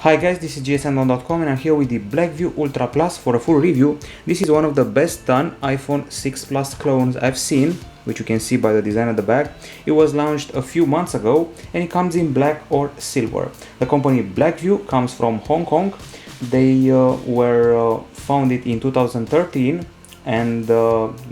Hi guys, this is gsm.com and I'm here with the Blackview Ultra Plus for a full review. This is one of the best done iPhone 6 Plus clones I've seen, which you can see by the design at the back. It was launched a few months ago and it comes in black or silver. The company Blackview comes from Hong Kong. They were founded in 2013 and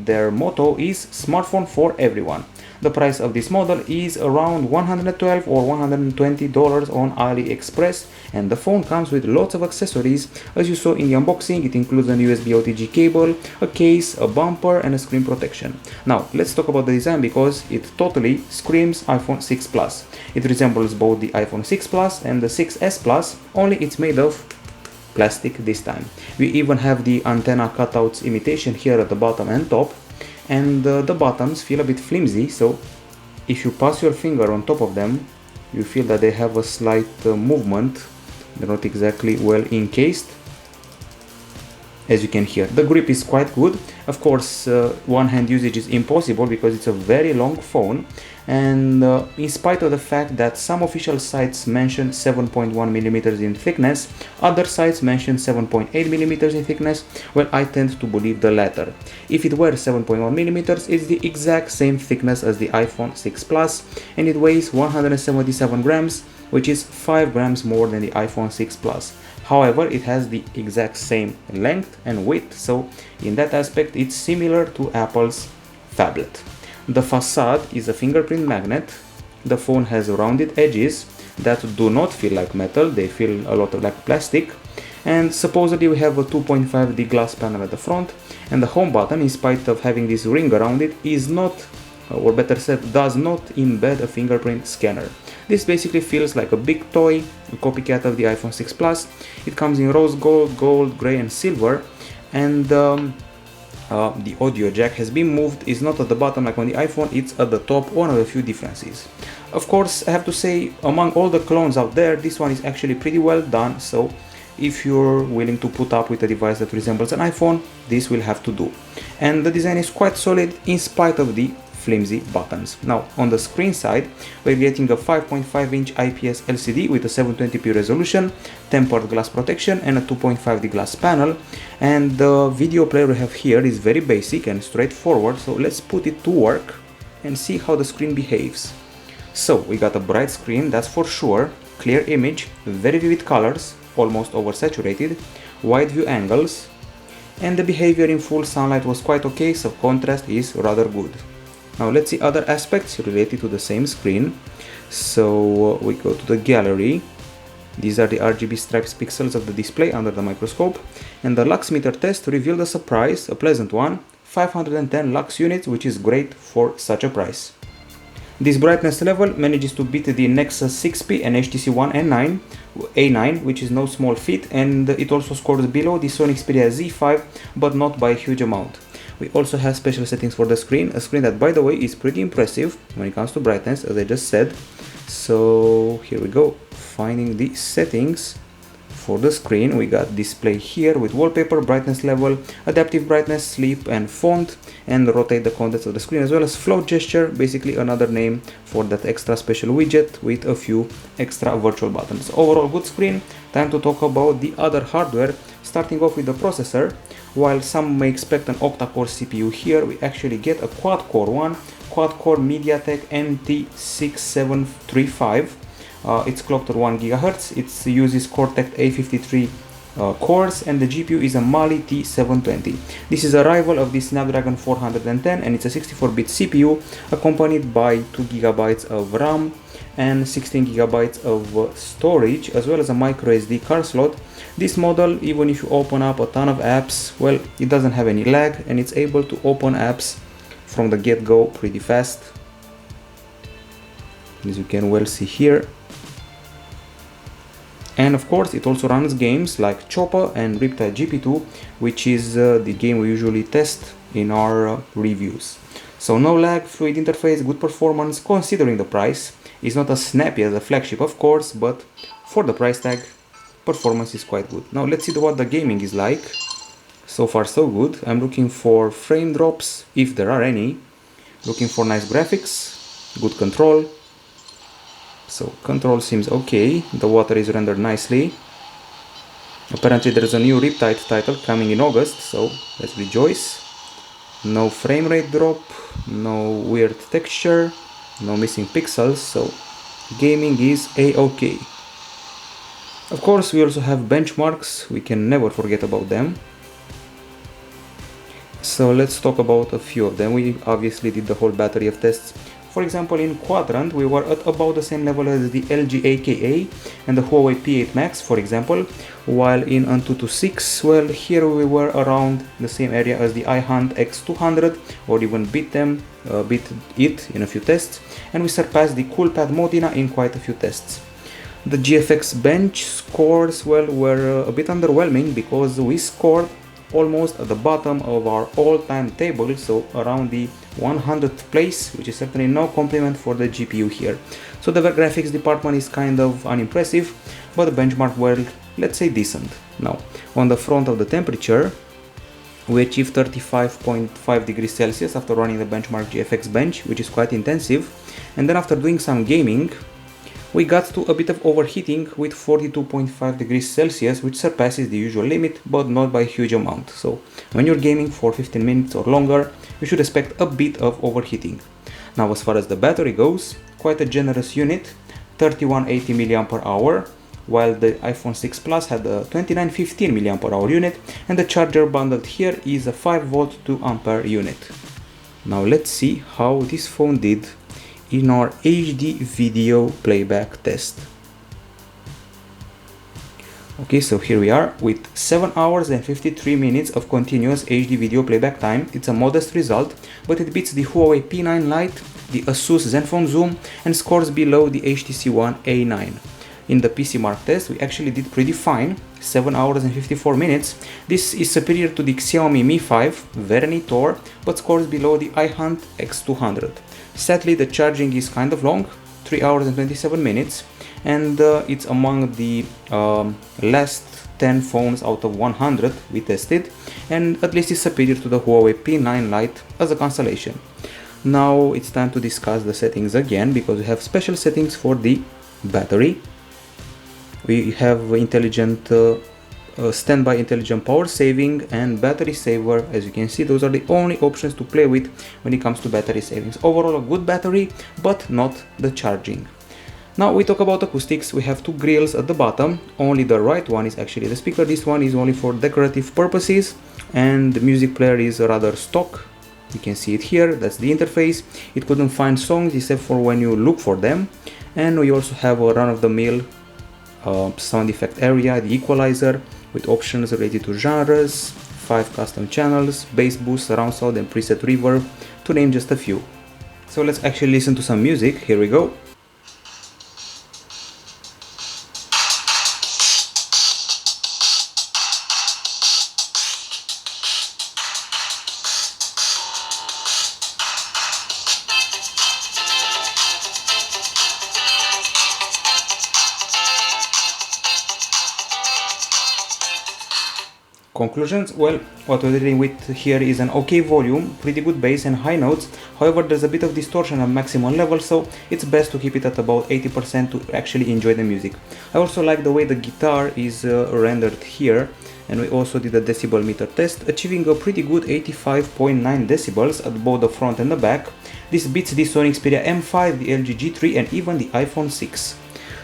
their motto is smartphone for everyone. The price of this model is around $112 or $120 on AliExpress, and the phone comes with lots of accessories. As you saw in the unboxing, it includes an USB OTG cable, a case, a bumper and a screen protection. Now let's talk about the design because it totally screams iPhone 6 Plus. It resembles both the iPhone 6 Plus and the 6s Plus, only it's made of plastic this time. We even have the antenna cutouts imitation here at the bottom and top, and the buttons feel a bit flimsy, so if you pass your finger on top of them you feel that they have a slight movement. They're not exactly well encased, as you can hear. The grip is quite good. Of course, one hand usage is impossible because it's a very long phone, and in spite of the fact that some official sites mention 7.1mm in thickness, other sites mention 7.8mm in thickness. Well, I tend to believe the latter. If it were 7.1mm, it's the exact same thickness as the iPhone 6 Plus, and it weighs 177 grams, which is 5 grams more than the iPhone 6 Plus. However, it has the exact same length and width, so in that aspect it's similar to Apple's phablet. The facade is a fingerprint magnet. The phone has rounded edges that do not feel like metal, they feel a lot like plastic. And supposedly we have a 2.5D glass panel at the front, and the home button, in spite of having this ring around it, is not, or better said, does not embed a fingerprint scanner. This basically feels like a big toy, a copycat of the iPhone 6 Plus. It comes in rose gold, gold, grey and silver, and the audio jack has been moved. It's not at the bottom like on the iPhone, it's at the top, one of the few differences. Of course, I have to say, among all the clones out there, this one is actually pretty well done, so if you're willing to put up with a device that resembles an iPhone, this will have to do. And the design is quite solid in spite of the flimsy buttons. Now on the screen side, we're getting a 5.5-inch IPS LCD with a 720p resolution, tempered glass protection and a 2.5D glass panel. And the video player we have here is very basic and straightforward, so let's put it to work and see how the screen behaves. So we got a bright screen, that's for sure, clear image, very vivid colors, almost oversaturated, wide view angles, and the behavior in full sunlight was quite okay, so contrast is rather good. Now let's see other aspects related to the same screen. So we go to the gallery. These are the RGB stripes pixels of the display under the microscope, and the lux meter test revealed a surprise, a pleasant one, 510 lux units, which is great for such a price. This brightness level manages to beat the Nexus 6P and HTC One A9, which is no small feat, and it also scores below the Sony Xperia Z5, but not by a huge amount. We also have special settings for the screen, a screen that, by the way, is pretty impressive when it comes to brightness, as I just said. So here we go, finding the settings for the screen. We got display here with wallpaper, brightness level, adaptive brightness, sleep and font, and rotate the contents of the screen, as well as float gesture, basically another name for that extra special widget with a few extra virtual buttons. Overall good screen. Time to talk about the other hardware, starting off with the processor. While some may expect an octa-core CPU here, we actually get a quad-core one, quad-core MediaTek NT6735. It's clocked at 1 GHz, it uses Cortex A53 cores, and the GPU is a Mali T720. This is a rival of the Snapdragon 410, and it's a 64-bit CPU accompanied by 2 GB of RAM and 16 GB of storage, as well as a micro SD card slot. This model, even if you open up a ton of apps, well, it doesn't have any lag and it's able to open apps from the get-go pretty fast, as you can well see here. And of course it also runs games like Choppa and Riptide GP2, which is the game we usually test in our reviews. So no lag, fluid interface, good performance considering the price. It's not as snappy as a flagship, of course, but for the price tag, performance is quite good. Now let's see what the gaming is like. So far so good. I'm looking for frame drops, if there are any. Looking for nice graphics, good control. So control seems okay, the water is rendered nicely. Apparently there's a new Riptide title coming in August, so let's rejoice. No frame rate drop, no weird texture, no missing pixels, so gaming is a-okay. Of course, we also have benchmarks, we can never forget about them. So let's talk about a few of them. We obviously did the whole battery of tests. For example, in Quadrant, we were at about the same level as the LG AKA and the Huawei P8 Max, for example, while in N226, well, here we were around the same area as the iHunt X200, or even beat it in a few tests, and we surpassed the Coolpad Modena in quite a few tests. The Gfx Bench scores, well, were a bit underwhelming because we scored almost at the bottom of our all-time table, so around the 100th place, which is certainly no compliment for the GPU here. So the graphics department is kind of unimpressive, but the benchmark, well, let's say decent. Now, on the front of the temperature, we achieved 35.5 degrees Celsius after running the benchmark Gfx Bench, which is quite intensive, and then after doing some gaming, we got to a bit of overheating with 42.5 degrees Celsius, which surpasses the usual limit, but not by a huge amount. So when you're gaming for 15 minutes or longer, you should expect a bit of overheating. Now, as far as the battery goes, quite a generous unit, 3180 mAh, while the iPhone 6 Plus had a 2915 mAh unit, and the charger bundled here is a 5V 2A unit. Now let's see how this phone did in our HD video playback test. Okay, so here we are with 7 hours and 53 minutes of continuous HD video playback time. It's a modest result, but it beats the Huawei P9 Lite, the Asus Zenfone Zoom, and scores below the HTC One A9. In the PC Mark test, we actually did pretty fine, 7 hours and 54 minutes. This is superior to the Xiaomi Mi 5, very neat Tor, but scores below the iHunt X200. Sadly, the charging is kind of long, 3 hours and 27 minutes, and it's among the last 10 phones out of 100 we tested, and at least it's superior to the Huawei P9 Lite as a constellation. Now it's time to discuss the settings again, because we have special settings for the battery. We have intelligent standby intelligent power saving and battery saver. As you can see, those are the only options to play with when it comes to battery savings. Overall, a good battery, but not the charging. Now we talk about acoustics. We have two grills at the bottom. Only the right one is actually the speaker. This one is only for decorative purposes, and the music player is rather stock. You can see it here. That's the interface. It couldn't find songs except for when you look for them. And we also have a run-of-the-mill sound effect area, the equalizer, with options related to genres, 5 custom channels, bass boost, surround sound, and preset reverb, to name just a few. So let's actually listen to some music. Here we go. Conclusions? Well, what we're dealing with here is an okay volume, pretty good bass and high notes. However, there's a bit of distortion at maximum level, so it's best to keep it at about 80% to actually enjoy the music. I also like the way the guitar is rendered here, and we also did a decibel meter test, achieving a pretty good 85.9 decibels at both the front and the back. This beats the Sony Xperia M5, the LG G3, and even the iPhone 6.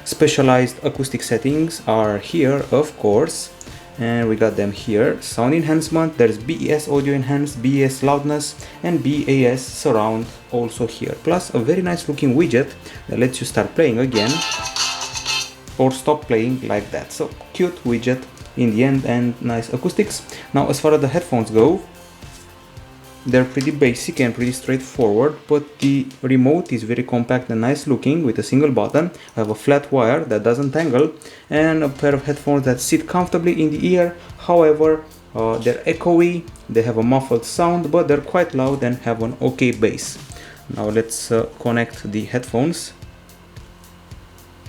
Specialized acoustic settings are here, of course, and we got them here. Sound enhancement, there's BES audio enhance, BES loudness, and BAS surround also here. Plus a very nice looking widget that lets you start playing again or stop playing like that. So cute widget in the end, and nice acoustics. Now as far as the headphones go, they're pretty basic and pretty straightforward, but the remote is very compact and nice looking with a single button. I have a flat wire that doesn't tangle, and a pair of headphones that sit comfortably in the ear. However, they're echoey, they have a muffled sound, but they're quite loud and have an okay bass. Now let's connect the headphones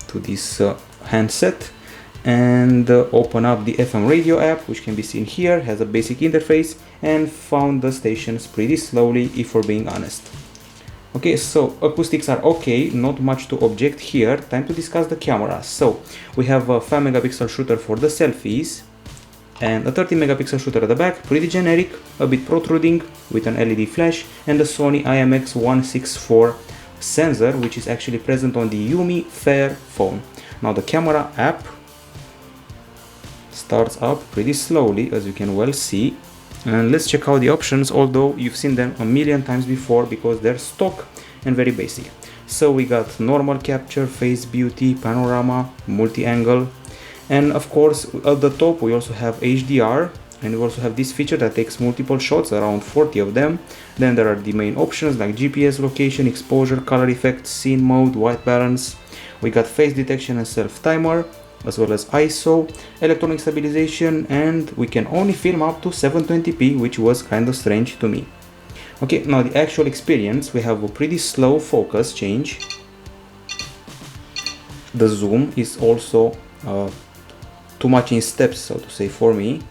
to this handset and open up the FM radio app, which can be seen here, has a basic interface, and found the stations pretty slowly, if we're being honest. Okay, so acoustics are okay, not much to object here. Time to discuss the cameras. So we have a 5 megapixel shooter for the selfies, and a 30 megapixel shooter at the back, pretty generic, a bit protruding with an LED flash, and the Sony IMX164 sensor, which is actually present on the Yumi Fair phone. Now the camera app starts up pretty slowly, as you can well see, and let's check out the options, although you've seen them a million times before because they're stock and very basic. So we got normal capture, face beauty, panorama, multi-angle, and of course at the top we also have HDR, and we also have this feature that takes multiple shots, around 40 of them. Then there are the main options like GPS location, exposure, color effect, scene mode, white balance. We got face detection and self timer, as well as ISO, electronic stabilization, and we can only film up to 720p, which was kind of strange to me. Okay, now the actual experience, we have a pretty slow focus change. The zoom is also too much in steps, so to say, for me.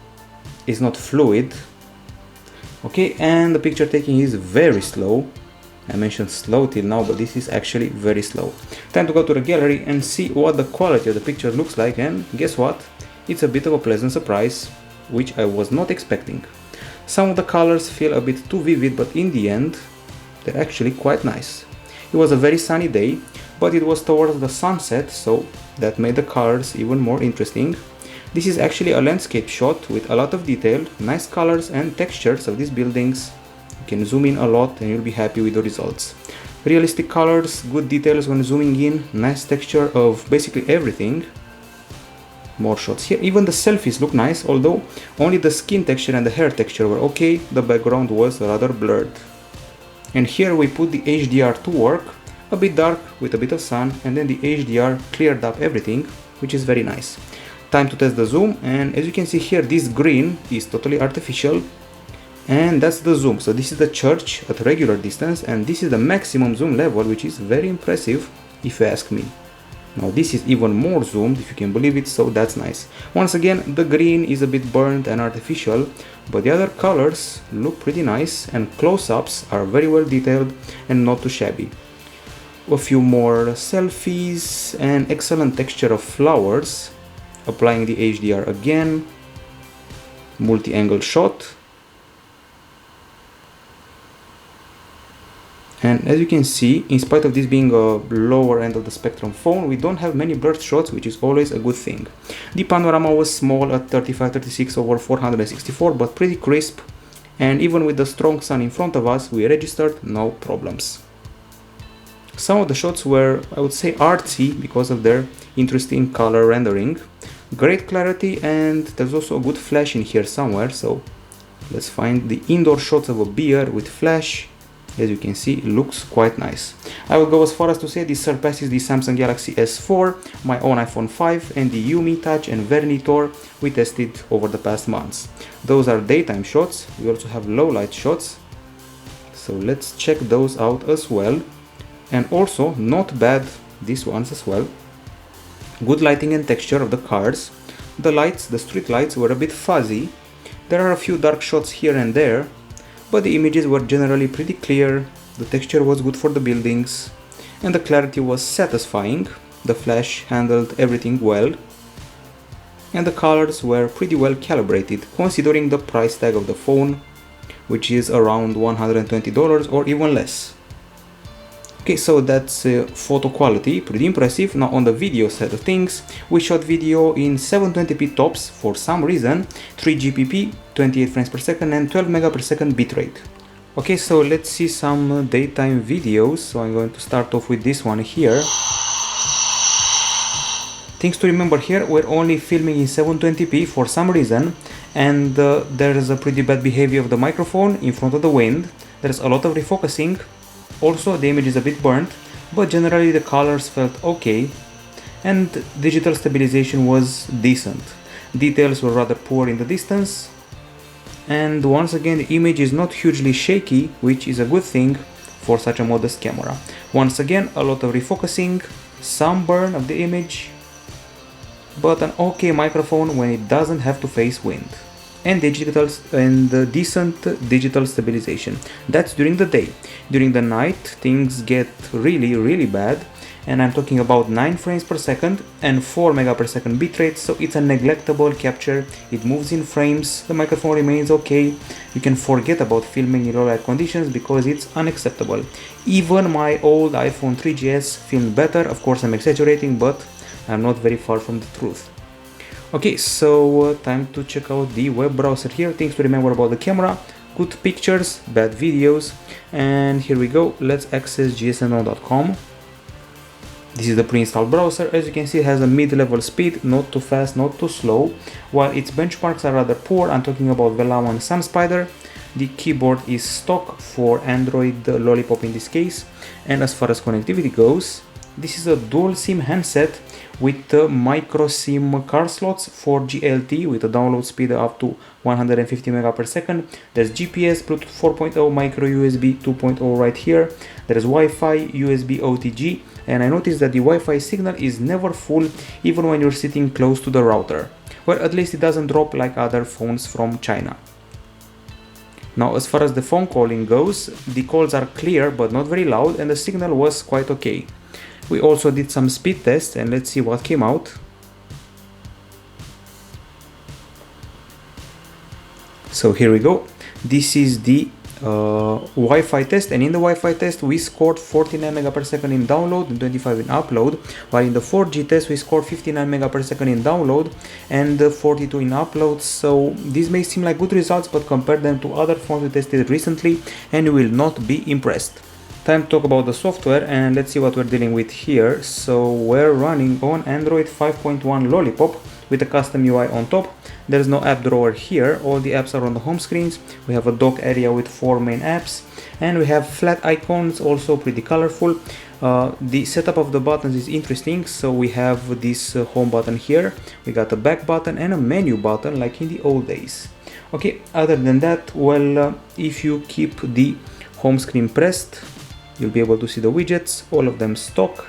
It's not fluid. Okay, and the picture taking is very slow. I mentioned slow till now, but this is actually very slow. Time to go to the gallery and see what the quality of the picture looks like, and guess what? It's a bit of a pleasant surprise, which I was not expecting. Some of the colors feel a bit too vivid, but in the end, they're actually quite nice. It was a very sunny day, but it was towards the sunset, so that made the colors even more interesting. This is actually a landscape shot with a lot of detail, nice colors and textures of these buildings. You can zoom in a lot and you'll be happy with the results. Realistic colors, good details when zooming in, nice texture of basically everything. More shots here. Even the selfies look nice, although only the skin texture and the hair texture were okay, the background was rather blurred. And here we put the HDR to work, a bit dark with a bit of sun, and then the HDR cleared up everything, which is very nice. Time to test the zoom, and as you can see here, this green is totally artificial, and that's the zoom. So this is the church at regular distance, and this is the maximum zoom level, which is very impressive if you ask me. Now this is even more zoomed, if you can believe it, so that's nice. Once again, the green is a bit burnt and artificial, but the other colors look pretty nice, and close-ups are very well detailed and not too shabby. A few more selfies and excellent texture of flowers. Applying the HDR again, multi-angle shot, and as you can see, in spite of this being a lower end of the spectrum phone, we don't have many blurred shots, which is always a good thing. The panorama was small at 3536 over 464, but pretty crisp, and even with the strong sun in front of us, we registered no problems. Some of the shots were, I would say, artsy because of their interesting color rendering. Great clarity, and there's also a good flash in here somewhere, so let's find the indoor shots of a beer with flash. As you can see, it looks quite nice. I will go as far as to say this surpasses the Samsung Galaxy S4, my own iPhone 5, and the Yumi Touch and Vernitor we tested over the past months. Those are daytime shots. We also have low light shots, so let's check those out as well. And also, not bad, these ones as well. Good lighting and texture of the cars. The lights, the street lights, were a bit fuzzy. There are a few dark shots here and there, but the images were generally pretty clear. The texture was good for the buildings, and the clarity was satisfying. The flash handled everything well, and the colors were pretty well calibrated considering the price tag of the phone, which is around $120 or even less. Okay, so that's photo quality, pretty impressive. Now on the video side of things, we shot video in 720p tops for some reason, 3GPP, 28 frames per second and 12 megapixel bitrate. Okay, so let's see some daytime videos. So I'm going to start off with this one here. Things to remember here, we're only filming in 720p for some reason, and there's a pretty bad behavior of the microphone in front of the wind. There's a lot of refocusing. Also, the image is a bit burnt, but generally the colors felt okay, and digital stabilization was decent. Details were rather poor in the distance, and once again the image is not hugely shaky, which is a good thing for such a modest camera. Once again, a lot of refocusing, some burn of the image, but an okay microphone when it doesn't have to face wind. And decent digital stabilization. That's during the day. During the night, things get really bad, and I'm talking about 9 frames per second and 4 megapers bitrate, so it's a neglectable capture. It moves in frames, the microphone remains okay. You can forget about filming in low light conditions because it's unacceptable. Even my old iPhone 3GS filmed better. Of course I'm exaggerating, but I'm not very far from the truth. Okay, so time to check out the web browser here. Things to remember about the camera: good pictures, bad videos. And here we go, let's access gsmo.com. This is the pre-installed browser. As you can see, it has a mid-level speed, not too fast, not too slow, while its benchmarks are rather poor. I'm talking about Velamo and SunSpider. The keyboard is stock for Android Lollipop in this case. And as far as connectivity goes, this is a dual SIM handset with micro SIM card slots for GLT with a download speed up to 150 megapers. There's GPS, Bluetooth 4.0, micro USB 2.0 right here. There's Wi-Fi, USB OTG, and I noticed that the Wi-Fi signal is never full even when you're sitting close to the router. Well, at least it doesn't drop like other phones from China. Now, as far as the phone calling goes, the calls are clear but not very loud, and the signal was quite okay. We also did some speed tests, and let's see what came out. So here we go. This is the Wi-Fi test, and in the Wi-Fi test we scored 49 megapers in download and 25 in upload, while in the 4G test we scored 59 megapers in download and 42 in upload. So these may seem like good results, but compare them to other phones we tested recently and you will not be impressed. Time to talk about the software, and let's see what we're dealing with here. So we're running on Android 5.1 Lollipop with a custom UI on top. There's no app drawer here, all the apps are on the home screens. We have a dock area with 4 main apps, and we have flat icons, also pretty colorful. The setup of the buttons is interesting. So we have this home button here, we got a back button and a menu button like in the old days. Okay, other than that, well, if you keep the home screen pressed, you'll be able to see the widgets, all of them stock.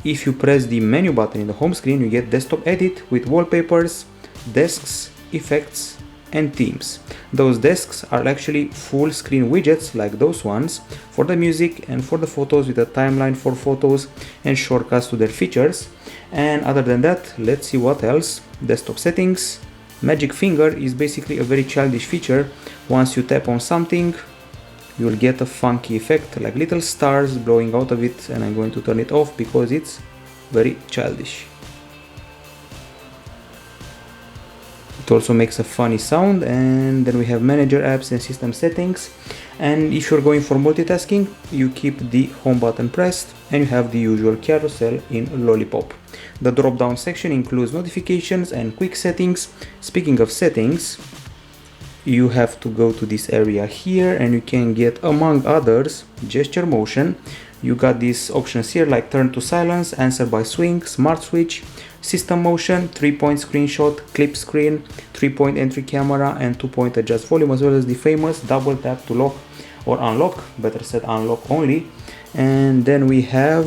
If you press the menu button in the home screen, you get desktop edit with wallpapers, desks, effects, and themes. Those desks are actually full screen widgets like those ones for the music and for the photos, with a timeline for photos and shortcuts to their features. And other than that, let's see what else. Desktop settings. Magic finger is basically a very childish feature. Once you tap on something, you'll get a funky effect like little stars blowing out of it, and I'm going to turn it off because it's very childish. It also makes a funny sound. And then we have manager apps and system settings, and if you're going for multitasking, you keep the home button pressed and you have the usual carousel in Lollipop. The drop down section includes notifications and quick settings. Speaking of settings, you have to go to this area here and you can get, among others, gesture motion. You got these options here like turn to silence, answer by swing, smart switch, system motion, 3-point screenshot, clip screen, 3-point entry camera, and 2-point adjust volume, as well as the famous double tap to lock or unlock, better said unlock only. And then we have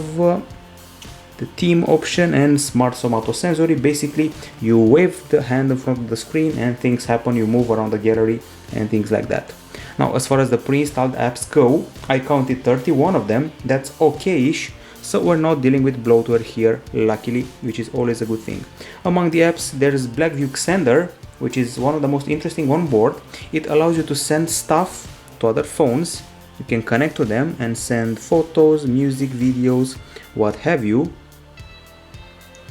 the theme option and smart somatosensory. Basically, you wave the hand in front of the screen and things happen, you move around the gallery and things like that. Now, as far as the pre-installed apps go, I counted 31 of them. That's okay-ish, so we're not dealing with bloatware here, luckily, which is always a good thing. Among the apps, there's Blackview Xender, which is one of the most interesting on board. It allows you to send stuff to other phones. You can connect to them and send photos, music, videos, what have you.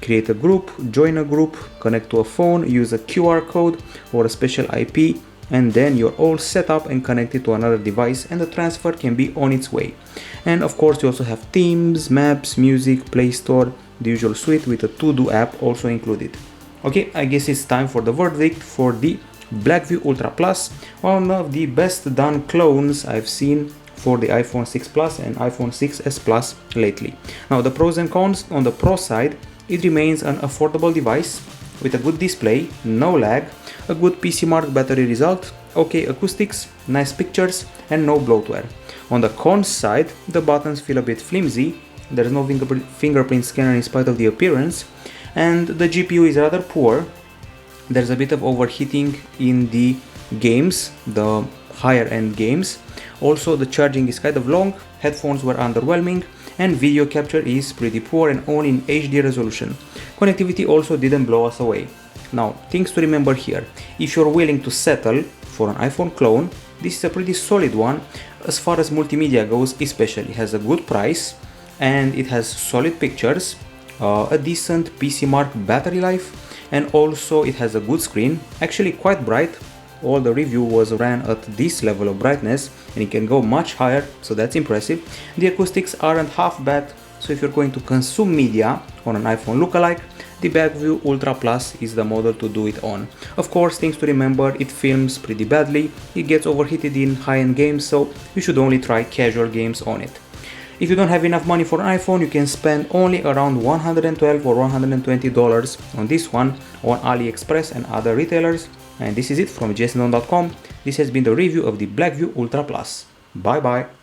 Create a group, join a group, connect to a phone, use a QR code or a special IP, and then you're all set up and connected to another device, and the transfer can be on its way. And of course, you also have themes, maps, music, Play Store, the usual suite with a to-do app also included. Okay, I guess it's time for the verdict for the Blackview Ultra Plus, one of the best done clones I've seen for the iPhone 6 Plus and iPhone 6s Plus lately. Now, the pros and cons. On the pro side, it remains an affordable device with a good display, no lag, a good PC mark battery result, okay acoustics, nice pictures, and no bloatware. On the cons side, the buttons feel a bit flimsy, there's no fingerprint scanner in spite of the appearance, and the GPU is rather poor. There's a bit of overheating in the games, the higher end games. Also, the charging is kind of long, headphones were underwhelming, and video capture is pretty poor and only in HD resolution. Connectivity also didn't blow us away. Now, things to remember here. If you're willing to settle for an iPhone clone, this is a pretty solid one as far as multimedia goes, especially. It has a good price and it has solid pictures, a decent PC Mark battery life, and also it has a good screen, actually quite bright. All the review was ran at this level of brightness and it can go much higher, so that's impressive. The acoustics aren't half bad, so if you're going to consume media on an iPhone lookalike, the Blackview Ultra Plus is the model to do it on. Of course, things to remember, it films pretty badly, it gets overheated in high-end games, so you should only try casual games on it. If you don't have enough money for an iPhone, you can spend only around $112 or $120 on this one on AliExpress and other retailers. And this is it from jsndon.com. This has been the review of the Blackview Ultra Plus. Bye bye.